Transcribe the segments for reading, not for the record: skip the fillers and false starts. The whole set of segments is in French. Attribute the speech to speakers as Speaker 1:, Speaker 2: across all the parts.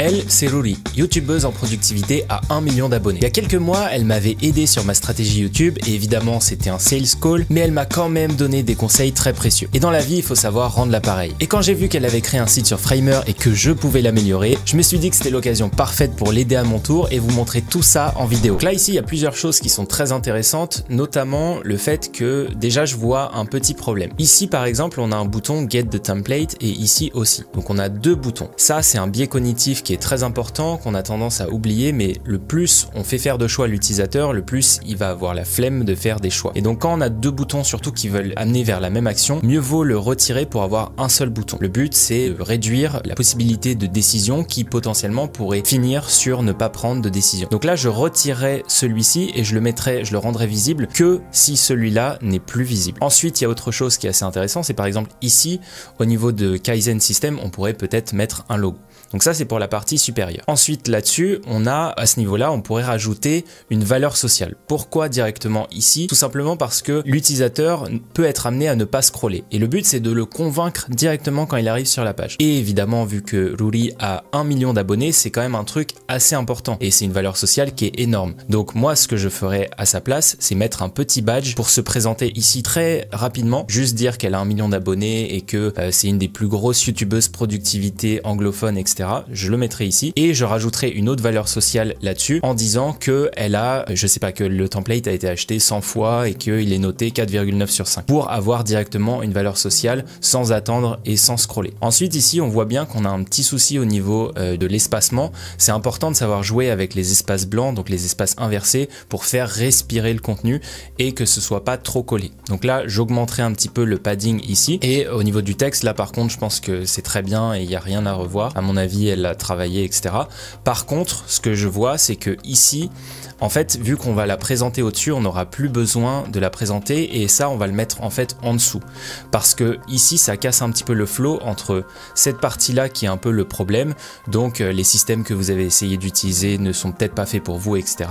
Speaker 1: Elle, c'est Ruri, youtubeuse en productivité à 1 million d'abonnés. Il y a quelques mois, elle m'avait aidé sur ma stratégie YouTube et évidemment c'était un sales call, mais elle m'a quand même donné des conseils très précieux. Et dans la vie, il faut savoir rendre l'appareil. Et quand j'ai vu qu'elle avait créé un site sur Framer et que je pouvais l'améliorer, je me suis dit que c'était l'occasion parfaite pour l'aider à mon tour et vous montrer tout ça en vidéo. Donc là ici, il y a plusieurs choses qui sont très intéressantes, notamment le fait que déjà je vois un petit problème. Ici par exemple, on a un bouton Get the Template et ici aussi. Donc on a deux boutons. Ça, c'est un biais cognitif qui est très important, qu'on a tendance à oublier, mais le plus on fait faire de choix à l'utilisateur, le plus il va avoir la flemme de faire des choix. Et donc quand on a deux boutons surtout qui veulent amener vers la même action, mieux vaut le retirer pour avoir un seul bouton. Le but, c'est de réduire la possibilité de décision qui potentiellement pourrait finir sur ne pas prendre de décision. Donc là, je retirerai celui-ci et je le rendrai visible que si celui-là n'est plus visible. Ensuite, il y a autre chose qui est assez intéressant, c'est par exemple ici, au niveau de Kaizen System, on pourrait peut-être mettre un logo. Donc ça, c'est pour la partie supérieure. Ensuite, là-dessus, on a, à ce niveau-là, on pourrait rajouter une valeur sociale. Pourquoi directement ici? Tout simplement parce que l'utilisateur peut être amené à ne pas scroller. Et le but, c'est de le convaincre directement quand il arrive sur la page. Et évidemment, vu que Ruri a 1 million d'abonnés, c'est quand même un truc assez important. Et c'est une valeur sociale qui est énorme. Donc moi, ce que je ferais à sa place, c'est mettre un petit badge pour se présenter ici très rapidement. Juste dire qu'elle a 1 million d'abonnés et que c'est une des plus grosses youtubeuses productivité anglophone, etc. Je le mettrai ici et je rajouterai une autre valeur sociale là-dessus en disant que elle a, je sais pas, que le template a été acheté 100 fois et qu'il est noté 4,9 sur 5 pour avoir directement une valeur sociale sans attendre et sans scroller. Ensuite ici on voit bien qu'on a un petit souci au niveau de l'espacement. C'est important de savoir jouer avec les espaces blancs, donc les espaces inversés pour faire respirer le contenu et que ce soit pas trop collé. Donc là j'augmenterai un petit peu le padding ici et au niveau du texte là par contre je pense que c'est très bien et il n'y a rien à revoir. À mon avis elle a travaillé, etc. Par contre, ce que je vois, c'est que ici, en fait, vu qu'on va la présenter au-dessus, on n'aura plus besoin de la présenter et ça, on va le mettre en fait en dessous. Parce que ici, ça casse un petit peu le flow entre cette partie-là qui est un peu le problème. Donc, les systèmes que vous avez essayé d'utiliser ne sont peut-être pas faits pour vous, etc.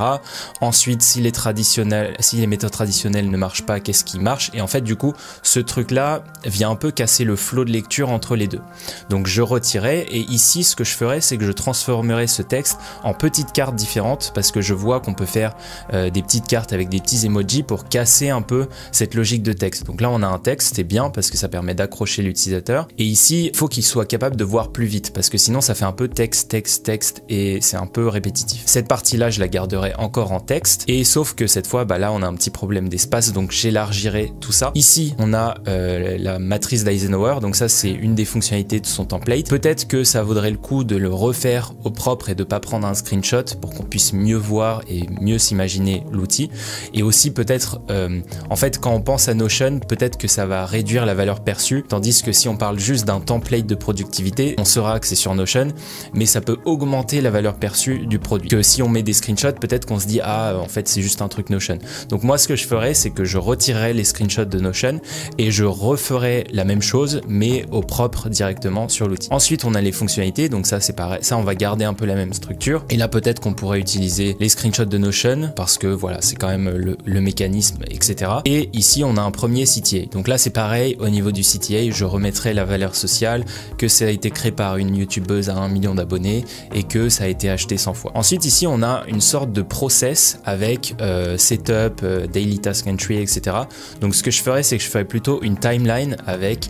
Speaker 1: Ensuite, si les méthodes traditionnelles ne marchent pas, qu'est-ce qui marche? Et en fait, du coup, ce truc-là vient un peu casser le flow de lecture entre les deux. Donc, je retirais et ici, ce que je ferais, c'est que je transformerai ce texte en petites cartes différentes parce que je vois qu'on peut faire des petites cartes avec des petits emojis pour casser un peu cette logique de texte. Donc là, on a un texte, c'est bien parce que ça permet d'accrocher l'utilisateur. Et ici, il faut qu'il soit capable de voir plus vite parce que sinon, ça fait un peu texte, texte, texte et c'est un peu répétitif. Cette partie-là, je la garderai encore en texte et sauf que cette fois, bah là, on a un petit problème d'espace donc j'élargirai tout ça. Ici, on a la matrice d'Eisenhower, donc ça, c'est une des fonctionnalités de son template. Peut-être que ça vaudrait le coup de le refaire au propre et de pas prendre un screenshot pour qu'on puisse mieux voir et mieux s'imaginer l'outil. Et aussi peut-être, en fait, quand on pense à Notion, peut-être que ça va réduire la valeur perçue, tandis que si on parle juste d'un template de productivité, on saura que c'est sur Notion, mais ça peut augmenter la valeur perçue du produit. Que si on met des screenshots, peut-être qu'on se dit ah en fait c'est juste un truc Notion. Donc moi ce que je ferais, c'est que je retirerais les screenshots de Notion et je referais la même chose mais au propre directement sur l'outil. Ensuite on a les fonctionnalités, donc ça c'est pareil, ça on va garder un peu la même structure et là peut-être qu'on pourrait utiliser les screenshots de Notion parce que voilà c'est quand même le mécanisme, etc. Et ici on a un premier CTA, donc là c'est pareil, au niveau du CTA je remettrai la valeur sociale, que ça a été créé par une youtubeuse à 1 million d'abonnés et que ça a été acheté 100 fois. Ensuite ici on a une sorte de process avec setup, daily task entry, etc. Donc ce que je ferais, c'est que je ferais plutôt une timeline avec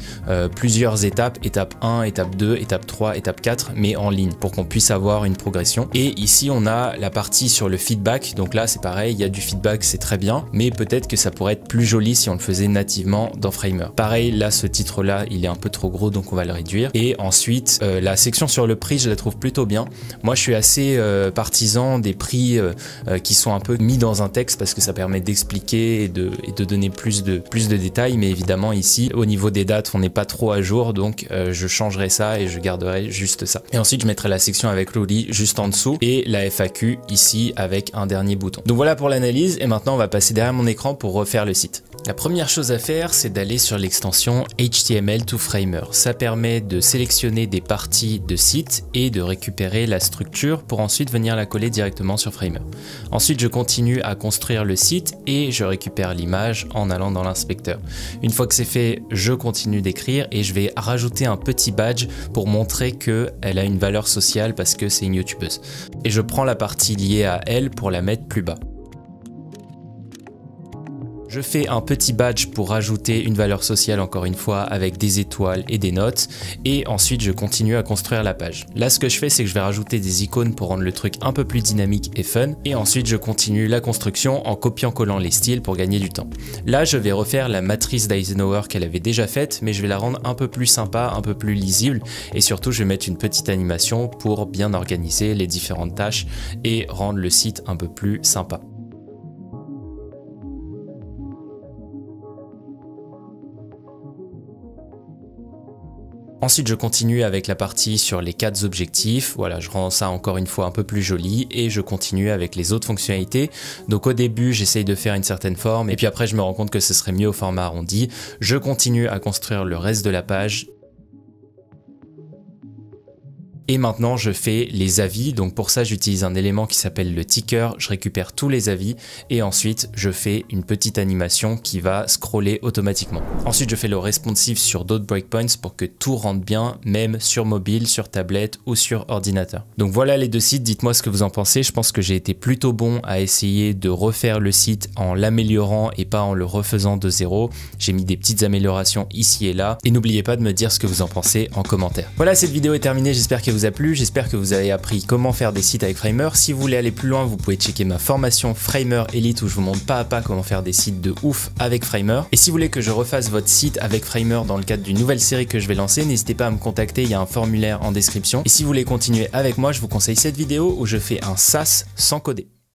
Speaker 1: plusieurs étapes, étape 1, étape 2, étape 3, étape 4, mais en ligne pour qu'on puisse avoir une progression. Et ici on a la partie sur le feedback, donc là c'est pareil, il y a du feedback, c'est très bien, mais peut-être que ça pourrait être plus joli si on le faisait nativement dans Framer. Pareil, là ce titre là il est un peu trop gros donc on va le réduire. Et ensuite la section sur le prix je la trouve plutôt bien. Moi je suis assez partisan des prix qui sont un peu mis dans un texte parce que ça permet d'expliquer et de donner plus de détails, mais évidemment ici au niveau des dates on n'est pas trop à jour, donc je changerai ça et je garderai juste ça. Et ensuite je mettrai la section avec Ruri juste en dessous et la FAQ ici avec un dernier bouton. Donc voilà pour l'analyse et maintenant on va passer derrière mon écran pour refaire le site. La première chose à faire, c'est d'aller sur l'extension HTML to Framer. Ça permet de sélectionner des parties de site et de récupérer la structure pour ensuite venir la coller directement sur Framer. Ensuite, je continue à construire le site et je récupère l'image en allant dans l'inspecteur. Une fois que c'est fait, je continue d'écrire et je vais rajouter un petit badge pour montrer que elle a une valeur sociale parce que c'est une youtubeuse. Et je prends la partie liée à elle pour la mettre plus bas. Je fais un petit badge pour rajouter une valeur sociale encore une fois avec des étoiles et des notes et ensuite je continue à construire la page. Là ce que je fais c'est que je vais rajouter des icônes pour rendre le truc un peu plus dynamique et fun et ensuite je continue la construction en copiant-collant les styles pour gagner du temps. Là je vais refaire la matrice d'Eisenhower qu'elle avait déjà faite mais je vais la rendre un peu plus sympa, un peu plus lisible et surtout je vais mettre une petite animation pour bien organiser les différentes tâches et rendre le site un peu plus sympa. Ensuite, je continue avec la partie sur les 4 objectifs. Voilà, je rends ça encore une fois un peu plus joli et je continue avec les autres fonctionnalités. Donc au début, j'essaye de faire une certaine forme et puis après, je me rends compte que ce serait mieux au format arrondi. Je continue à construire le reste de la page. Et maintenant, je fais les avis. Donc pour ça, j'utilise un élément qui s'appelle le ticker. Je récupère tous les avis et ensuite, je fais une petite animation qui va scroller automatiquement. Ensuite, je fais le responsive sur d'autres breakpoints pour que tout rentre bien, même sur mobile, sur tablette ou sur ordinateur. Donc voilà les 2 sites. Dites-moi ce que vous en pensez. Je pense que j'ai été plutôt bon à essayer de refaire le site en l'améliorant et pas en le refaisant de zéro. J'ai mis des petites améliorations ici et là. Et n'oubliez pas de me dire ce que vous en pensez en commentaire. Voilà, cette vidéo est terminée. J'espère qu'elle vous a plu, j'espère que vous avez appris comment faire des sites avec Framer. Si vous voulez aller plus loin, vous pouvez checker ma formation Framer Elite où je vous montre pas à pas comment faire des sites de ouf avec Framer. Et si vous voulez que je refasse votre site avec Framer dans le cadre d'une nouvelle série que je vais lancer, n'hésitez pas à me contacter, il y a un formulaire en description. Et si vous voulez continuer avec moi, je vous conseille cette vidéo où je fais un SaaS sans coder.